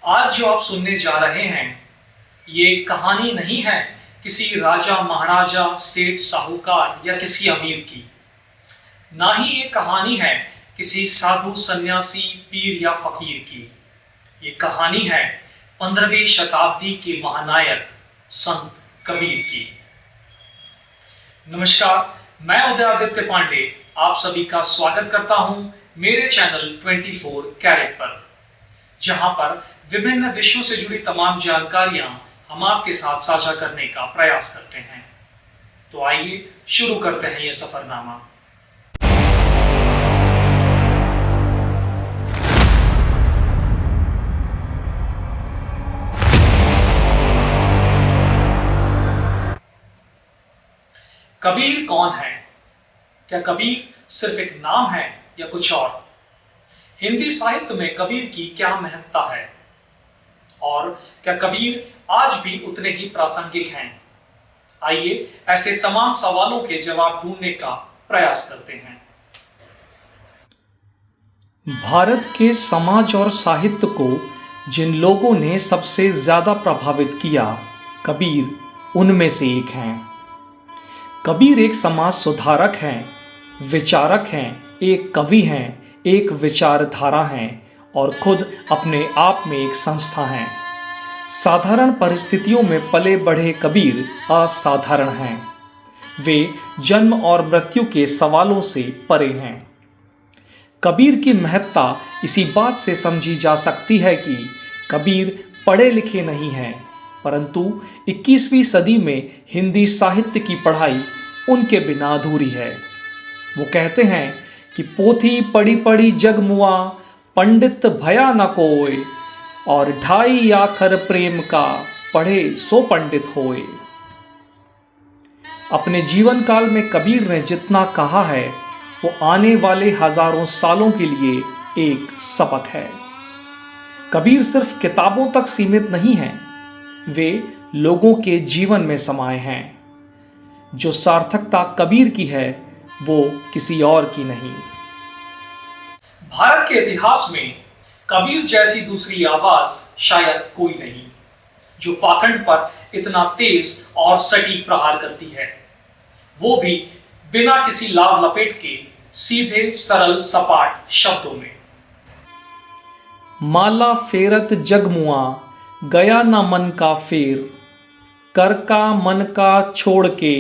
आज जो आप सुनने जा रहे हैं ये कहानी नहीं है किसी राजा महाराजा सेठ साहूकार या किसी अमीर की। ना ही ये कहानी है किसी साधु सन्यासी पीर या फकीर की। ये कहानी है 15वीं शताब्दी के महानायक संत कबीर की। नमस्कार, मैं उदयादित्य पांडे आप सभी का स्वागत करता हूं मेरे चैनल 24 कैरेट पर, जहां पर विभिन्न विषयों से जुड़ी तमाम जानकारियां हम आपके साथ साझा करने का प्रयास करते हैं। तो आइए शुरू करते हैं ये सफरनामा। कबीर कौन है? क्या कबीर सिर्फ एक नाम है या कुछ और? हिंदी साहित्य में कबीर की क्या महत्ता है और क्या कबीर आज भी उतने ही प्रासंगिक हैं? आइए ऐसे तमाम सवालों के जवाब ढूंढने का प्रयास करते हैं। भारत के समाज और साहित्य को जिन लोगों ने सबसे ज्यादा प्रभावित किया, कबीर उनमें से एक हैं। कबीर एक समाज सुधारक हैं, विचारक हैं, एक कवि हैं, एक विचारधारा हैं और खुद अपने आप में एक संस्था हैं। साधारण परिस्थितियों में पले बढ़े कबीर असाधारण हैं। वे जन्म और मृत्यु के सवालों से परे हैं। कबीर की महत्ता इसी बात से समझी जा सकती है कि कबीर पढ़े लिखे नहीं हैं, परंतु 21वीं सदी में हिंदी साहित्य की पढ़ाई उनके बिना अधूरी है। वो कहते हैं कि पोथी पढ़ी पढ़ी जग मुआ, पंडित भया न कोय, और ढाई आखर प्रेम का, पढ़े सो पंडित होए। अपने जीवन काल में कबीर ने जितना कहा है वो आने वाले हजारों सालों के लिए एक सबक है। कबीर सिर्फ किताबों तक सीमित नहीं हैं, वे लोगों के जीवन में समाये हैं। जो सार्थकता कबीर की है वो किसी और की नहीं। भारत के इतिहास में कबीर जैसी दूसरी आवाज शायद कोई नहीं, जो पाखंड पर इतना तेज और सटीक प्रहार करती है, वो भी बिना किसी लाभ लपेट के सीधे सरल सपाट शब्दों में। माला फेरत जगमुआ, गया ना मन का फेर, कर का मन का छोड़ के,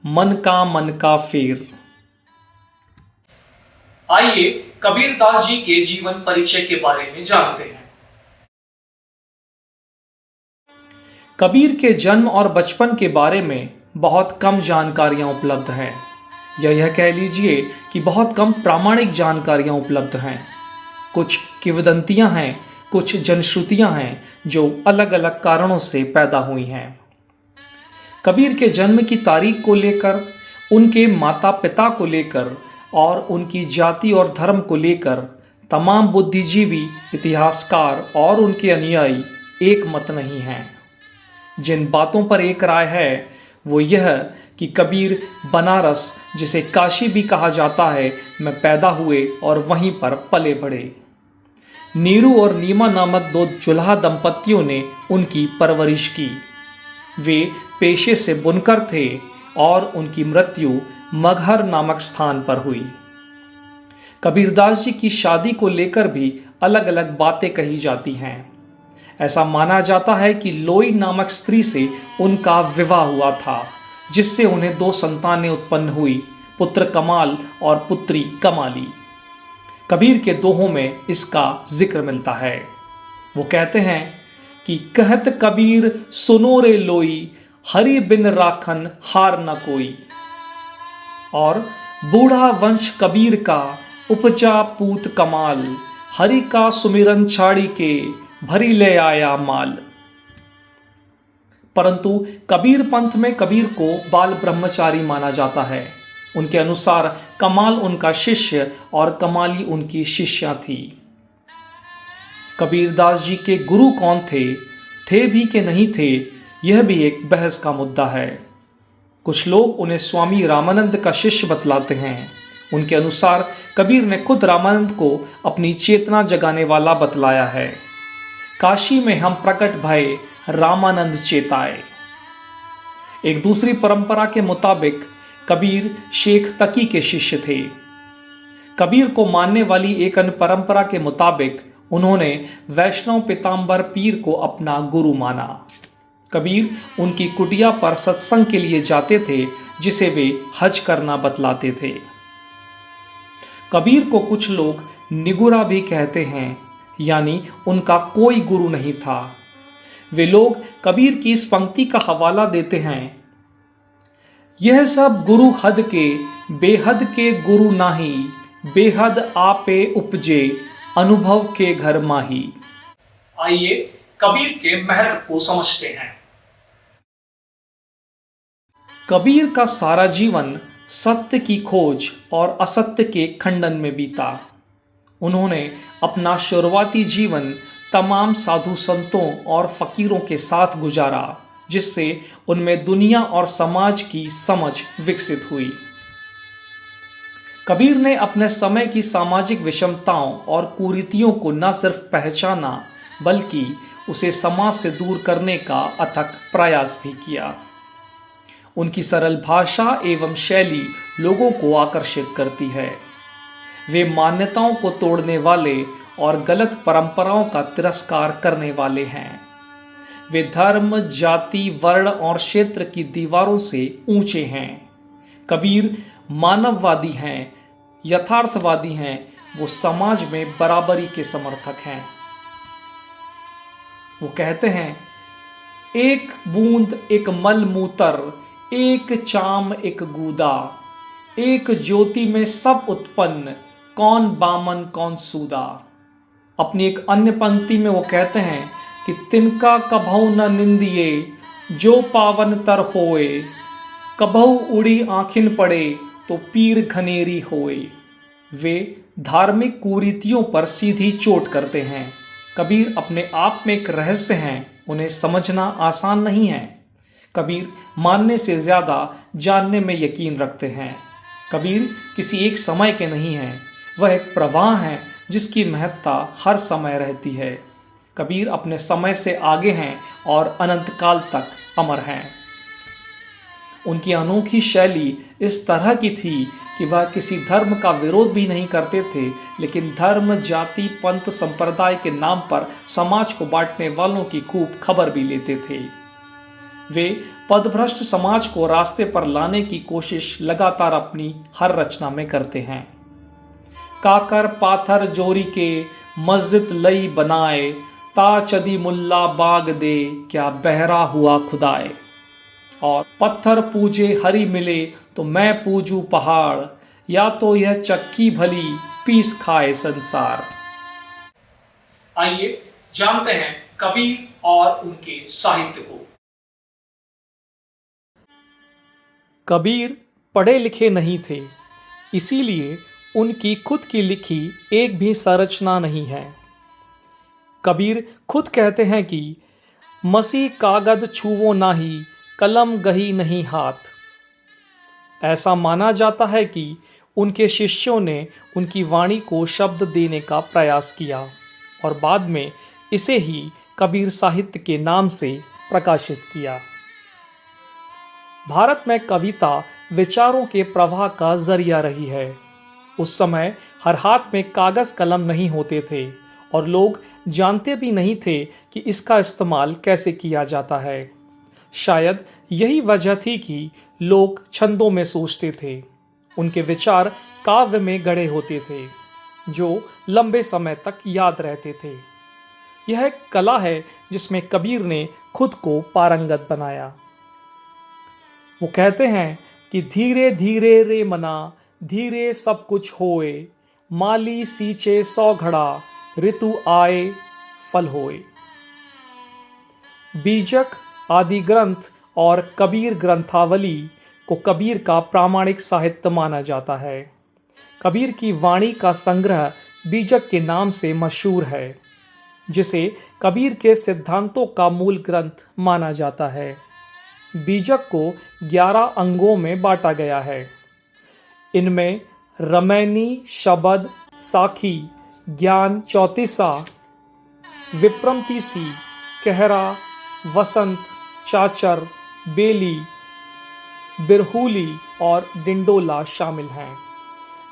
मन का फेर। आइए कबीर दास जी के जीवन परिचय के बारे में जानते हैं। कबीर के जन्म और बचपन के बारे में बहुत कम जानकारियां उपलब्ध हैं, या यह कह लीजिए कि बहुत कम प्रामाणिक जानकारियां उपलब्ध हैं। कुछ किंवदंतियां हैं, कुछ जनश्रुतियां हैं जो अलग अलग कारणों से पैदा हुई हैं। कबीर के जन्म की तारीख को लेकर, उनके माता पिता को लेकर और उनकी जाति और धर्म को लेकर तमाम बुद्धिजीवी, इतिहासकार और उनके अनुयायी एक मत नहीं हैं। जिन बातों पर एक राय है वो यह कि कबीर बनारस, जिसे काशी भी कहा जाता है, में पैदा हुए और वहीं पर पले बढ़े। नीरू और नीमा नामक दो जुल्हा दंपतियों ने उनकी परवरिश की। वे पेशे से बुनकर थे और उनकी मृत्यु मगहर नामक स्थान पर हुई। कबीरदास जी की शादी को लेकर भी अलग अलग बातें कही जाती हैं। ऐसा माना जाता है कि लोई नामक स्त्री से उनका विवाह हुआ था, जिससे उन्हें 2 संतानें उत्पन्न हुई, पुत्र कमाल और पुत्री कमाली। कबीर के दोहों में इसका जिक्र मिलता है। वो कहते हैं कि कहत कबीर सुनो रे लोई, हरि बिन राखन हार न कोई। और बूढ़ा वंश कबीर का, उपजा पूत कमाल, हरि का सुमिरन छाड़ी के, भरी ले आया माल। परंतु कबीर पंथ में कबीर को बाल ब्रह्मचारी माना जाता है। उनके अनुसार कमाल उनका शिष्य और कमाली उनकी शिष्या थी। कबीरदास जी के गुरु कौन थे भी कि नहीं थे, यह भी एक बहस का मुद्दा है। कुछ लोग उन्हें स्वामी रामानंद का शिष्य बतलाते हैं। उनके अनुसार कबीर ने खुद रामानंद को अपनी चेतना जगाने वाला बतलाया है। काशी में हम प्रकट भये रामानंद चेताए। एक दूसरी परंपरा के मुताबिक कबीर शेख तकी के शिष्य थे। कबीर को मानने वाली एक अन्य परंपरा के मुताबिक उन्होंने वैष्णव पीताम्बर पीर को अपना गुरु माना। कबीर उनकी कुटिया पर सत्संग के लिए जाते थे, जिसे वे हज करना बतलाते थे। कबीर को कुछ लोग निगुरा भी कहते हैं, यानी उनका कोई गुरु नहीं था। वे लोग कबीर की इस पंक्ति का हवाला देते हैं, यह सब गुरु हद के, बेहद के गुरु नाही, बेहद आपे उपजे, अनुभव के घर माही। आइए कबीर के महत्व को समझते हैं। कबीर का सारा जीवन सत्य की खोज और असत्य के खंडन में बीता। उन्होंने अपना शुरुआती जीवन तमाम साधु संतों और फकीरों के साथ गुजारा, जिससे उनमें दुनिया और समाज की समझ विकसित हुई। कबीर ने अपने समय की सामाजिक विषमताओं और कुरीतियों को न सिर्फ पहचाना, बल्कि उसे समाज से दूर करने का अथक प्रयास भी किया। उनकी सरल भाषा एवं शैली लोगों को आकर्षित करती है। वे मान्यताओं को तोड़ने वाले और गलत परंपराओं का तिरस्कार करने वाले हैं। वे धर्म, जाति, वर्ण और क्षेत्र की दीवारों से ऊंचे हैं। कबीर मानववादी हैं, यथार्थवादी हैं, वो समाज में बराबरी के समर्थक हैं। वो कहते हैं, एक बूंद एक मल मूतर, एक चाम एक गूदा, एक ज्योति में सब उत्पन्न, कौन बामन कौन सूदा। अपनी एक अन्य पंक्ति में वो कहते हैं कि तिनका कभौ न निंदिए, जो पावन तर होए, कभौ उड़ी आँखिन पड़े, तो पीर घनेरी होए। वे धार्मिक कुरीतियों पर सीधी चोट करते हैं। कबीर अपने आप में एक रहस्य हैं, उन्हें समझना आसान नहीं है। कबीर मानने से ज़्यादा जानने में यकीन रखते हैं। कबीर किसी एक समय के नहीं हैं, वह एक प्रवाह हैं जिसकी महत्ता हर समय रहती है। कबीर अपने समय से आगे हैं और अनंत काल तक अमर हैं। उनकी अनोखी शैली इस तरह की थी कि वह किसी धर्म का विरोध भी नहीं करते थे, लेकिन धर्म, जाति, पंथ, संप्रदाय के नाम पर समाज को बांटने वालों की खूब खबर भी लेते थे। वे पदभ्रष्ट समाज को रास्ते पर लाने की कोशिश लगातार अपनी हर रचना में करते हैं। काकर पाथर जोरी के मस्जिद लई बनाए, ता चदी मुल्ला बाग दे, क्या बहरा हुआ खुदाए। और पत्थर पूजे हरी मिले तो मैं पूजू पहाड़, या तो यह चक्की भली पीस खाए संसार। आइए जानते हैं कबीर और उनके साहित्य को। कबीर पढ़े लिखे नहीं थे, इसीलिए उनकी खुद की लिखी एक भी संरचना नहीं है। कबीर खुद कहते हैं कि मसी कागद छुवो नाही, कलम गही नहीं हाथ। ऐसा माना जाता है कि उनके शिष्यों ने उनकी वाणी को शब्द देने का प्रयास किया और बाद में इसे ही कबीर साहित्य के नाम से प्रकाशित किया। भारत में कविता विचारों के प्रवाह का जरिया रही है। उस समय हर हाथ में कागज कलम नहीं होते थे और लोग जानते भी नहीं थे कि इसका इस्तेमाल कैसे किया जाता है। शायद यही वजह थी कि लोग छंदों में सोचते थे। उनके विचार काव्य में गढ़े होते थे, जो लंबे समय तक याद रहते थे। यह एक कला है जिसमें कबीर ने खुद को पारंगत बनाया। वो कहते हैं कि धीरे धीरे रे मना, धीरे सब कुछ होए, माली सींचे 100 घड़ा, ऋतु आए फल होए। बीजक आदि ग्रंथ और कबीर ग्रंथावली को कबीर का प्रामाणिक साहित्य माना जाता है। कबीर की वाणी का संग्रह बीजक के नाम से मशहूर है, जिसे कबीर के सिद्धांतों का मूल ग्रंथ माना जाता है। बीजक को 11 अंगों में बांटा गया है। इनमें रमैनी, शबद, साखी, ज्ञान, चौतीसा, विप्रमती सी, कहरा, वसंत, चाचर, बेली, बिरहुली और डिंडोला शामिल हैं,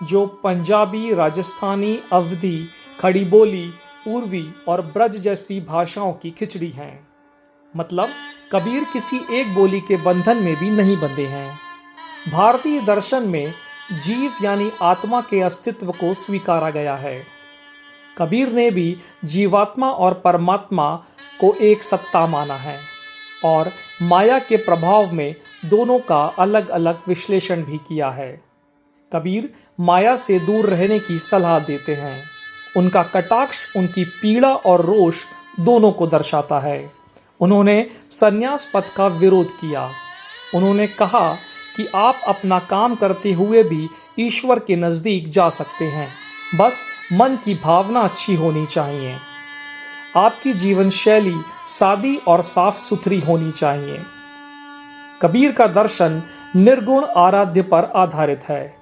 जो पंजाबी, राजस्थानी, अवधी, खड़ी बोली, पूर्वी और ब्रज जैसी भाषाओं की खिचड़ी हैं। मतलब कबीर किसी एक बोली के बंधन में भी नहीं बंधे हैं। भारतीय दर्शन में जीव यानी आत्मा के अस्तित्व को स्वीकारा गया है। कबीर ने भी जीवात्मा और परमात्मा को एक सत्ता माना है और माया के प्रभाव में दोनों का अलग अलग विश्लेषण भी किया है। कबीर माया से दूर रहने की सलाह देते हैं। उनका कटाक्ष उनकी पीड़ा और रोष दोनों को दर्शाता है। उन्होंने संन्यास पथ का विरोध किया। उन्होंने कहा कि आप अपना काम करते हुए भी ईश्वर के नज़दीक जा सकते हैं, बस मन की भावना अच्छी होनी चाहिए। आपकी जीवन शैली सादी और साफ सुथरी होनी चाहिए। कबीर का दर्शन निर्गुण आराध्य पर आधारित है।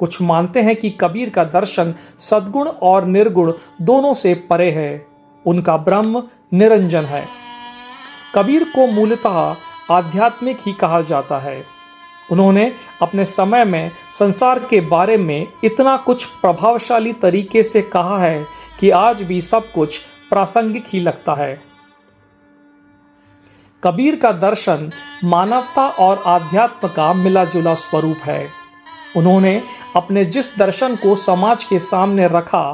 कुछ मानते हैं कि कबीर का दर्शन सद्गुण और निर्गुण दोनों से परे है। उनका ब्रह्म निरंजन है। कबीर को मूलतः आध्यात्मिक ही कहा जाता है। उन्होंने अपने समय में संसार के बारे में इतना कुछ प्रभावशाली तरीके से कहा है कि आज भी सब कुछ प्रासंगिक ही लगता है। कबीर का दर्शन मानवता और आध्यात्म का मिला जुला स्वरूप है। उन्होंने अपने जिस दर्शन को समाज के सामने रखा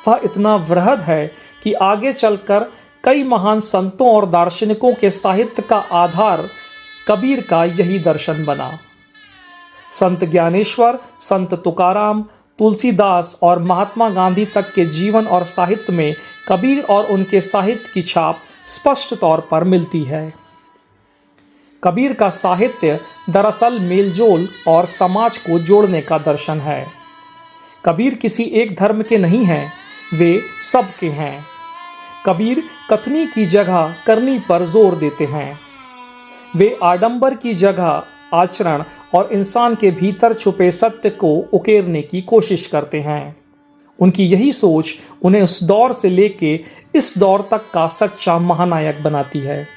वह इतना वृहद है कि आगे चलकर कई महान संतों और दार्शनिकों के साहित्य का आधार कबीर का यही दर्शन बना। संत ज्ञानेश्वर, संत तुकाराम, तुलसीदास और महात्मा गांधी तक के जीवन और साहित्य में कबीर और उनके साहित्य की छाप स्पष्ट तौर पर मिलती है। कबीर का साहित्य दरअसल मेलजोल और समाज को जोड़ने का दर्शन है। कबीर किसी एक धर्म के नहीं हैं, वे सबके हैं। कबीर कथनी की जगह करनी पर जोर देते हैं। वे आडंबर की जगह आचरण और इंसान के भीतर छुपे सत्य को उकेरने की कोशिश करते हैं। उनकी यही सोच उन्हें उस दौर से लेके इस दौर तक का सच्चा महानायक बनाती है।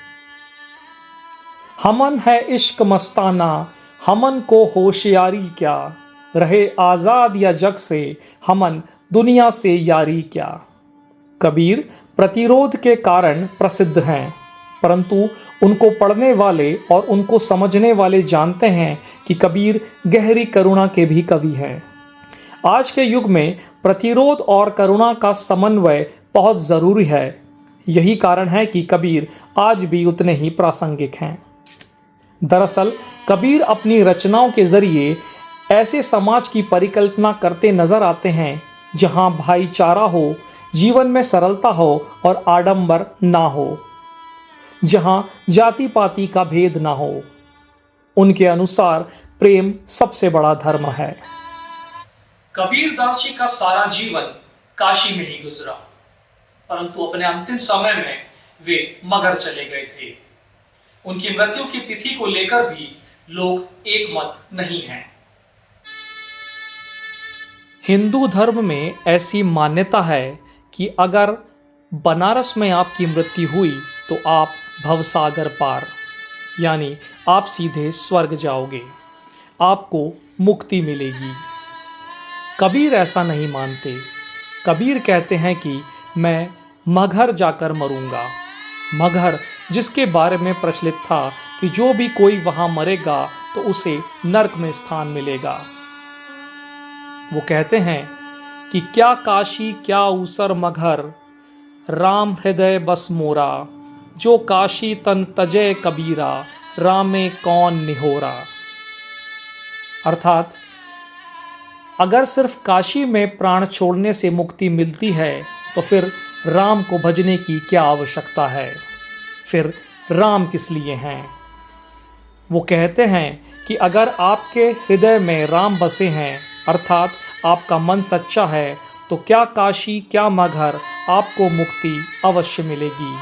हमन है इश्क मस्ताना, हमन को होशियारी क्या, रहे आज़ाद या जग से, हमन दुनिया से यारी क्या। कबीर प्रतिरोध के कारण प्रसिद्ध हैं, परंतु उनको पढ़ने वाले और उनको समझने वाले जानते हैं कि कबीर गहरी करुणा के भी कवि हैं। आज के युग में प्रतिरोध और करुणा का समन्वय बहुत ज़रूरी है। यही कारण है कि कबीर आज भी उतने ही प्रासंगिक हैं। दरअसल कबीर अपनी रचनाओं के जरिए ऐसे समाज की परिकल्पना करते नजर आते हैं जहां भाईचारा हो, जीवन में सरलता हो और आडंबर ना हो, जहां जाति पाति का भेद ना हो। उनके अनुसार प्रेम सबसे बड़ा धर्म है। कबीर दास जी का सारा जीवन काशी में ही गुजरा, परंतु अपने अंतिम समय में वे मगध चले गए थे। उनकी मृत्यु की तिथि को लेकर भी लोग एक मत नहीं हैं। हिंदू धर्म में ऐसी मान्यता है कि अगर बनारस में आपकी मृत्यु हुई तो आप भवसागर पार, यानी आप सीधे स्वर्ग जाओगे, आपको मुक्ति मिलेगी। कबीर ऐसा नहीं मानते। कबीर कहते हैं कि मैं मगहर जाकर मरूंगा। मगहर जिसके बारे में प्रचलित था कि जो भी कोई वहां मरेगा तो उसे नरक में स्थान मिलेगा। वो कहते हैं कि क्या काशी क्या ऊसर मगहर, राम हृदय बस मोरा, जो काशी तन तजय कबीरा, रामे कौन निहोरा। अर्थात अगर सिर्फ काशी में प्राण छोड़ने से मुक्ति मिलती है तो फिर राम को भजने की क्या आवश्यकता है, फिर राम किस लिए हैं। वो कहते हैं कि अगर आपके हृदय में राम बसे हैं, अर्थात आपका मन सच्चा है, तो क्या काशी क्या मगहर, आपको मुक्ति अवश्य मिलेगी।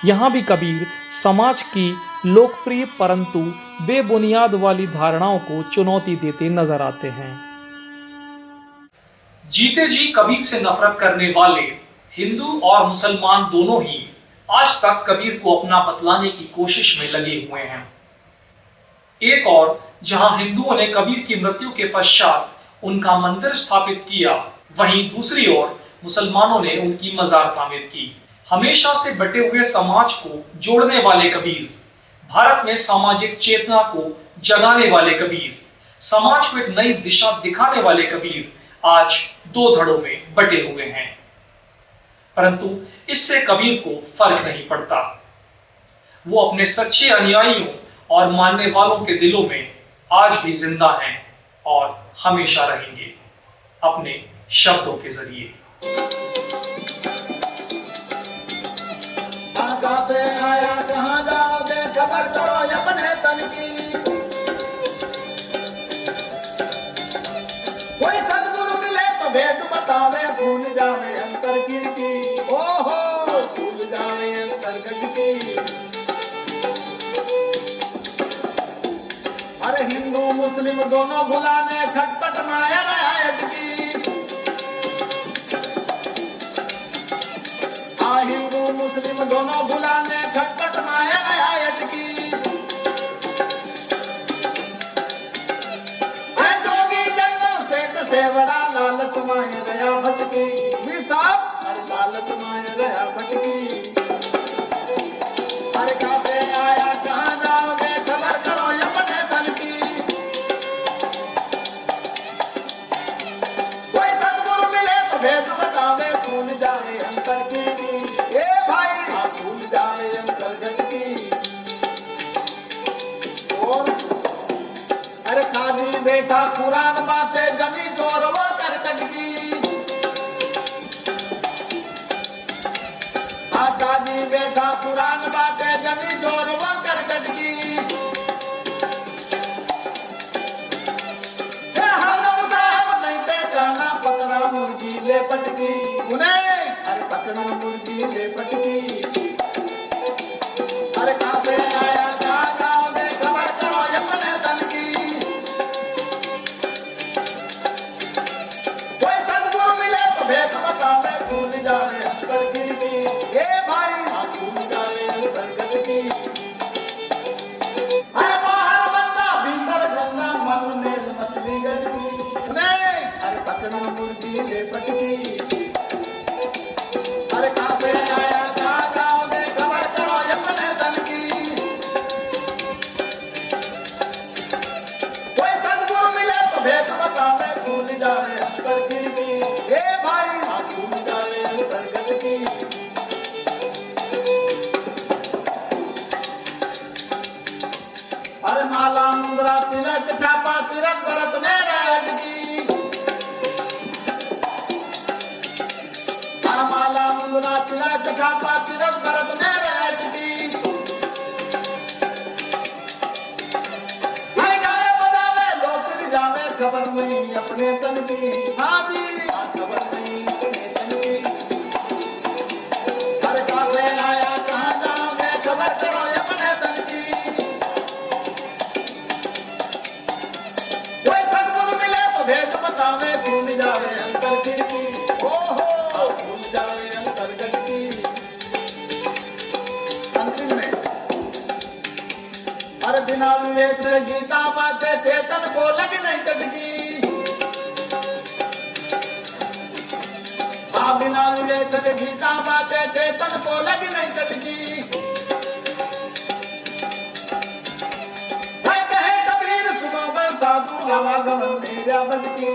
यहाँ भी कबीर समाज की लोकप्रिय परंतु बेबुनियाद वाली धारणाओं को चुनौती देते नजर आते हैं। जीते जी कबीर से नफरत करने वाले हिंदू और मुसलमान दोनों ही आज तक कबीर को अपना बतलाने की कोशिश में लगे हुए हैं। एक और जहां हिंदुओं ने कबीर की मृत्यु के पश्चात उनका मंदिर स्थापित किया, वहीं दूसरी ओर मुसलमानों ने उनकी मजार तामीर की। हमेशा से बटे हुए समाज को जोड़ने वाले कबीर, भारत में सामाजिक चेतना को जगाने वाले कबीर, समाज को एक नई दिशा दिखाने वाले कबीर आज दो धड़ों में बटे हुए हैं। परंतु इससे कबीर को फर्क नहीं पड़ता। वो अपने सच्चे अनुयायियों और मानने वालों के दिलों में आज भी जिंदा हैं और हमेशा रहेंगे अपने शब्दों के जरिए। कहाँ से आया कहाँ जाओगे, खबर करो अपने तन की। कोई सद्गुरु मिले तो भेद बतावे, भूल जावे अंतर कीर्ति। ओहो भूल जावे अंतर कीर्ति। अरे हिंदू मुस्लिम दोनों भुलाने खटपट माया रायत की। हिंदू मुस्लिम दोनों भुलाने खटपट माया आयत की। जोगी जंगल से बड़ा लालच माया गया भटकी। लालच माया गया भटकी। अरे कहाँ से आया कहाँ जाओगे, खबर करो अपने तन की। कोई सद्गुरु मिले तो भेद बतावे, भूल जावे अंतर की। अरे खाली बेटा कुरान बाते जमी जोर वो कर कटकी। काजी बेटा कुरान बाते जमी जोर वो कर कटकी। नहीं पहचाना पकड़ा मुर्गी ले पटकी। अरे पकड़ा मुर्गी ले पटकी। अरे कहाँ से आया कहाँ जाओगे, खबर करो अपने तन की। कोई सद्गुरु मिले तो भेद बतावे, भूल जावे अंतर कीर्ति। ये भाई भूल जावे अंतर कीर्ति। अरे बाहर बंदा भीतर गंगा, मन में मछली गटकी। अरे पकड़ा मुर्गी ले पटकी। अरे कहाँ से आया कहाँ जाओगे, खबर करो अपने तन की। कोई सद्गुरु मिले तो भेद बतावे, भूल जावे अंतर कीर्ति। ये भाई भूल जावे अंतर कीर्ति। अरे माला मुद्रा तिलक छापा तिरक भरत में अटकी। माला मुद्रा तिलक छापा तिरक भरत में अटकी। गाए बजावे लोग जावे, खबर नहीं अपने तन की। हाँ जी खबर नहीं अपने तन की। अरे कहाँ से आया कहाँ जाओगे, खबर करो अपने तन की। कोई सद्गुरु मिले तो भेद बतावे, भूल जावे अंतर कीर्ति। ओहो भूल जावे अंतर कीर्ति। अंतिम में अरे बिना विवेक से गीता बाते चेतन को लग नहीं चटकी। बिना विवेक से गीता बाते चेतन को लग नहीं चटकी। कहे कबीर सुबह साधु हवा गमन मेरा बटकी।